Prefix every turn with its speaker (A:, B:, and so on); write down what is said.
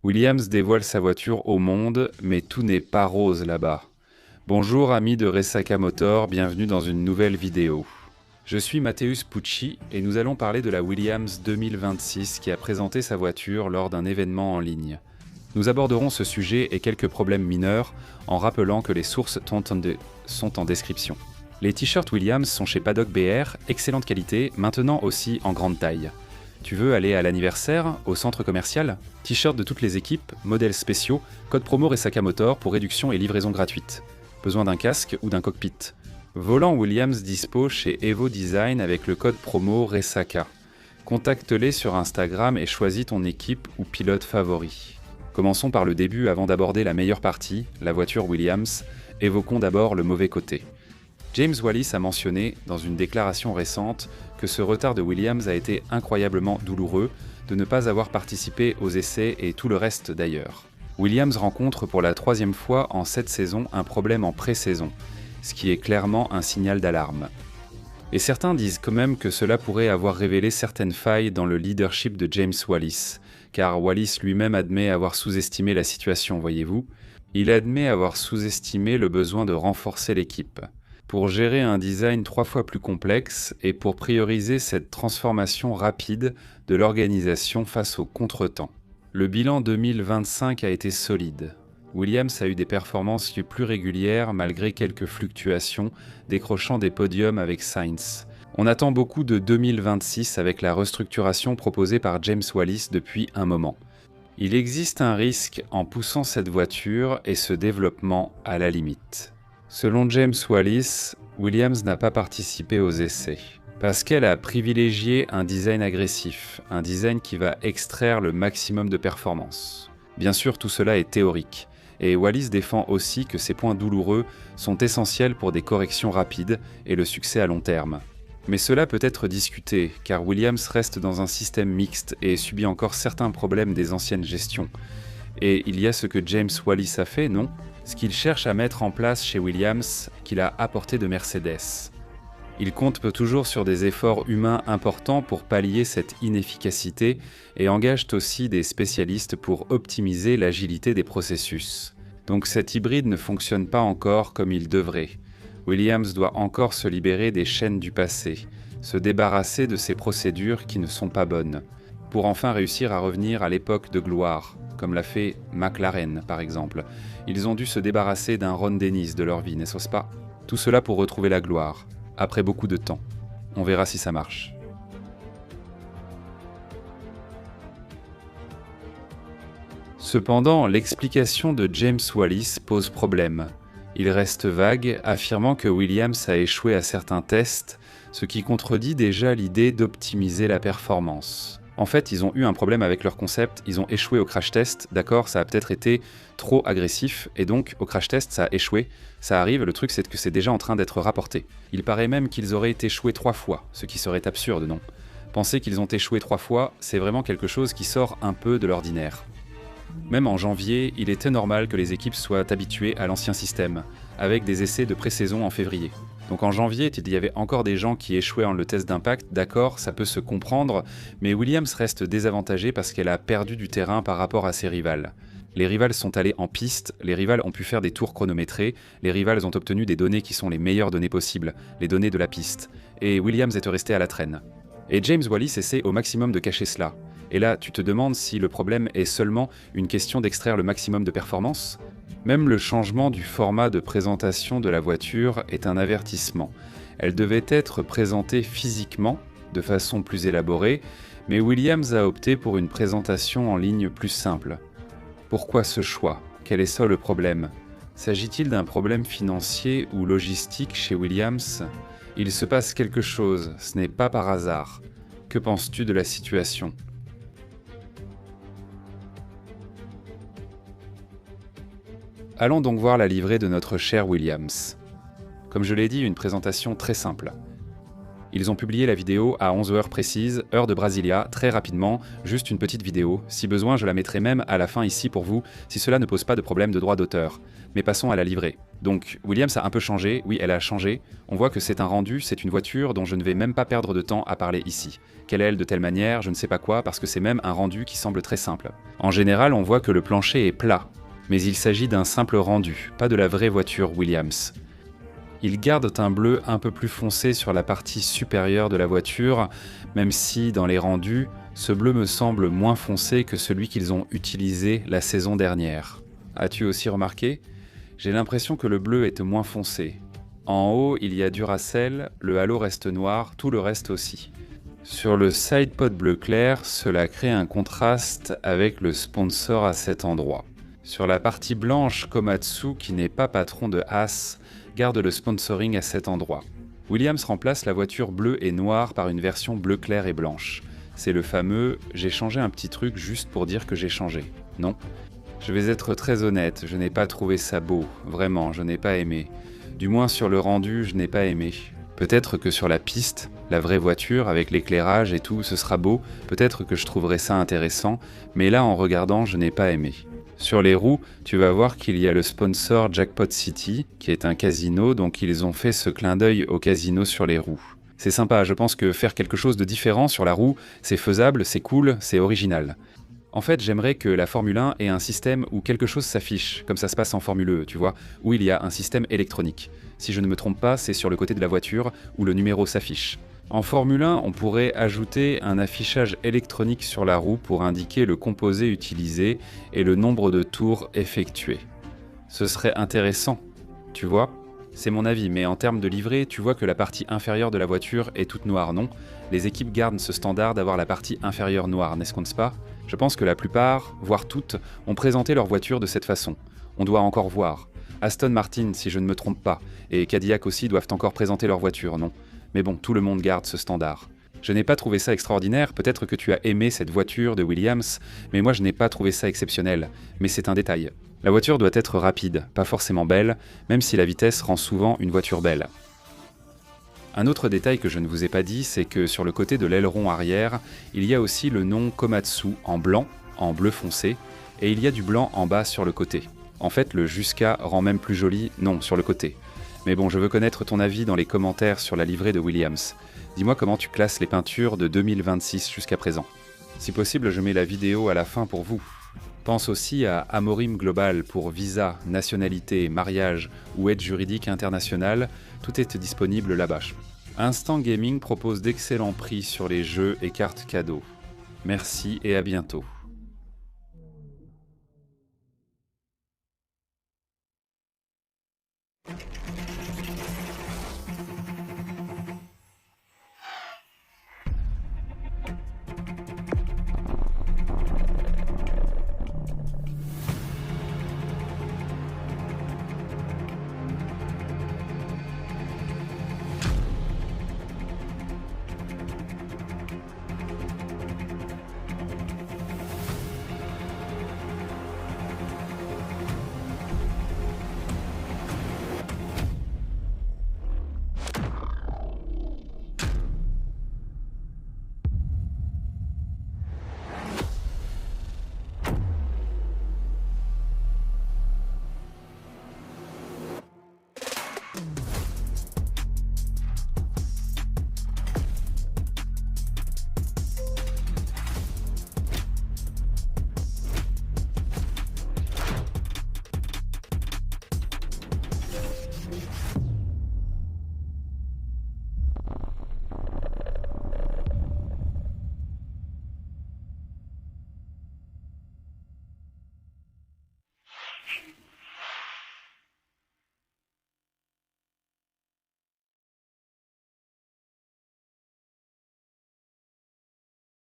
A: Williams dévoile sa voiture au monde, mais tout n'est pas rose là-bas. Bonjour amis de Resaca Motor, bienvenue dans une nouvelle vidéo. Je suis Mateusz Pucci et nous allons parler de la Williams 2026 qui a présenté sa voiture lors d'un événement en ligne. Nous aborderons ce sujet et quelques problèmes mineurs en rappelant que les sources sont en description. Les t-shirts Williams sont chez Paddock BR, excellente qualité, maintenant aussi en grande taille. Tu veux aller à l'anniversaire, au centre commercial? T-shirts de toutes les équipes, modèles spéciaux, code promo Resaca Motor pour réduction et livraison gratuite. Besoin d'un casque ou d'un cockpit? Volant Williams dispo chez Evo Design avec le code promo Resaca. Contacte-les sur Instagram et choisis ton équipe ou pilote favori. Commençons par le début avant d'aborder la meilleure partie, la voiture Williams. Évoquons d'abord le mauvais côté. James Wallis a mentionné, dans une déclaration récente, que ce retard de Williams a été incroyablement douloureux, de ne pas avoir participé aux essais et tout le reste d'ailleurs. Williams rencontre pour la 3e fois en cette saison un problème en pré-saison, ce qui est clairement un signal d'alarme. Et certains disent quand même que cela pourrait avoir révélé certaines failles dans le leadership de James Wallis, car Wallis lui-même admet avoir sous-estimé la situation, voyez-vous. Il admet avoir sous-estimé le besoin de renforcer l'équipe. Pour gérer un design 3 fois plus complexe et pour prioriser cette transformation rapide de l'organisation face aux contretemps. Le bilan 2025 a été solide. Williams a eu des performances plus régulières malgré quelques fluctuations, décrochant des podiums avec Sainz. On attend beaucoup de 2026 avec la restructuration proposée par James Wallis depuis un moment. Il existe un risque en poussant cette voiture et ce développement à la limite. Selon James Wallis, Williams n'a pas participé aux essais, parce qu'elle a privilégié un design agressif, un design qui va extraire le maximum de performance. Bien sûr, tout cela est théorique, et Wallis défend aussi que ces points douloureux sont essentiels pour des corrections rapides et le succès à long terme. Mais cela peut être discuté, car Williams reste dans un système mixte et subit encore certains problèmes des anciennes gestions. Et il y a ce que James Wallis a fait, non ? Ce qu'il cherche à mettre en place chez Williams, qu'il a apporté de Mercedes. Il compte toujours sur des efforts humains importants pour pallier cette inefficacité et engage aussi des spécialistes pour optimiser l'agilité des processus. Donc cet hybride ne fonctionne pas encore comme il devrait. Williams doit encore se libérer des chaînes du passé, se débarrasser de ces procédures qui ne sont pas bonnes, pour enfin réussir à revenir à l'époque de gloire, comme l'a fait McLaren par exemple. Ils ont dû se débarrasser d'un Ron Dennis de leur vie, n'est-ce pas? Tout cela pour retrouver la gloire, après beaucoup de temps. On verra si ça marche. Cependant, l'explication de James Wallis pose problème. Il reste vague, affirmant que Williams a échoué à certains tests, ce qui contredit déjà l'idée d'optimiser la performance. En fait, ils ont eu un problème avec leur concept, ils ont échoué au crash test, d'accord, ça a peut-être été trop agressif, et donc au crash test ça a échoué, ça arrive, le truc c'est que c'est déjà en train d'être rapporté. Il paraît même qu'ils auraient échoué 3 fois, ce qui serait absurde, non? Penser qu'ils ont échoué 3 fois, c'est vraiment quelque chose qui sort un peu de l'ordinaire. Même en janvier, il était normal que les équipes soient habituées à l'ancien système, avec des essais de pré-saison en février. Donc en janvier, il y avait encore des gens qui échouaient en le test d'impact, d'accord, ça peut se comprendre, mais Williams reste désavantagée parce qu'elle a perdu du terrain par rapport à ses rivales. Les rivales sont allés en piste, les rivales ont pu faire des tours chronométrés, les rivales ont obtenu des données qui sont les meilleures données possibles, les données de la piste, et Williams est resté à la traîne. Et James Wallis essaie au maximum de cacher cela. Et là, tu te demandes si le problème est seulement une question d'extraire le maximum de performance ? Même le changement du format de présentation de la voiture est un avertissement. Elle devait être présentée physiquement, de façon plus élaborée, mais Williams a opté pour une présentation en ligne plus simple. Pourquoi ce choix? Quel est ça le problème? S'agit-il d'un problème financier ou logistique chez Williams? Il se passe quelque chose, ce n'est pas par hasard. Que penses-tu de la situation? Allons donc voir la livrée de notre cher Williams. Comme je l'ai dit, une présentation très simple. Ils ont publié la vidéo à 11 heures précises, heure de Brasilia, très rapidement, juste une petite vidéo. Si besoin, je la mettrai même à la fin ici pour vous, si cela ne pose pas de problème de droit d'auteur. Mais passons à la livrée. Donc, Williams a un peu changé, oui, elle a changé. On voit que c'est un rendu, c'est une voiture dont je ne vais même pas perdre de temps à parler ici. Quelle est-elle de telle manière, je ne sais pas quoi, parce que c'est même un rendu qui semble très simple. En général, on voit que le plancher est plat, mais il s'agit d'un simple rendu, pas de la vraie voiture Williams. Ils gardent un bleu un peu plus foncé sur la partie supérieure de la voiture, même si, dans les rendus, ce bleu me semble moins foncé que celui qu'ils ont utilisé la saison dernière. As-tu aussi remarqué ? J'ai l'impression que le bleu est moins foncé. En haut, il y a Duracell, le halo reste noir, tout le reste aussi. Sur le sidepod bleu clair, cela crée un contraste avec le sponsor à cet endroit. Sur la partie blanche, Komatsu, qui n'est pas patron de Haas, garde le sponsoring à cet endroit. Williams remplace la voiture bleue et noire par une version bleu clair et blanche. C'est le fameux « j'ai changé un petit truc juste pour dire que j'ai changé ». Non. Je vais être très honnête, je n'ai pas trouvé ça beau, vraiment, je n'ai pas aimé. Du moins sur le rendu, je n'ai pas aimé. Peut-être que sur la piste, la vraie voiture, avec l'éclairage et tout, ce sera beau, peut-être que je trouverai ça intéressant, mais là en regardant, je n'ai pas aimé. Sur les roues, tu vas voir qu'il y a le sponsor Jackpot City, qui est un casino, donc ils ont fait ce clin d'œil au casino sur les roues. C'est sympa, je pense que faire quelque chose de différent sur la roue, c'est faisable, c'est cool, c'est original. En fait, j'aimerais que la Formule 1 ait un système où quelque chose s'affiche, comme ça se passe en Formule E, tu vois, où il y a un système électronique. Si je ne me trompe pas, c'est sur le côté de la voiture où le numéro s'affiche. En Formule 1, on pourrait ajouter un affichage électronique sur la roue pour indiquer le composé utilisé et le nombre de tours effectués. Ce serait intéressant, tu vois ? C'est mon avis, mais en termes de livrée, tu vois que la partie inférieure de la voiture est toute noire, non ? Les équipes gardent ce standard d'avoir la partie inférieure noire, n'est-ce qu'on ne sait pas ? Je pense que la plupart, voire toutes, ont présenté leur voiture de cette façon. On doit encore voir. Aston Martin, si je ne me trompe pas, et Cadillac aussi doivent encore présenter leur voiture, non ? Mais bon, tout le monde garde ce standard. Je n'ai pas trouvé ça extraordinaire, peut-être que tu as aimé cette voiture de Williams, mais moi je n'ai pas trouvé ça exceptionnel, mais c'est un détail. La voiture doit être rapide, pas forcément belle, même si la vitesse rend souvent une voiture belle. Un autre détail que je ne vous ai pas dit, c'est que sur le côté de l'aileron arrière, il y a aussi le nom Komatsu en blanc, en bleu foncé, et il y a du blanc en bas sur le côté. En fait, le jusqu'à rend même plus joli, non, sur le côté. Mais bon, je veux connaître ton avis dans les commentaires sur la livrée de Williams. Dis-moi comment tu classes les peintures de 2026 jusqu'à présent. Si possible, je mets la vidéo à la fin pour vous. Pense aussi à Amorim Global pour visa, nationalité, mariage ou aide juridique internationale. Tout est disponible là-bas. Instant Gaming propose d'excellents prix sur les jeux et cartes cadeaux. Merci et à bientôt.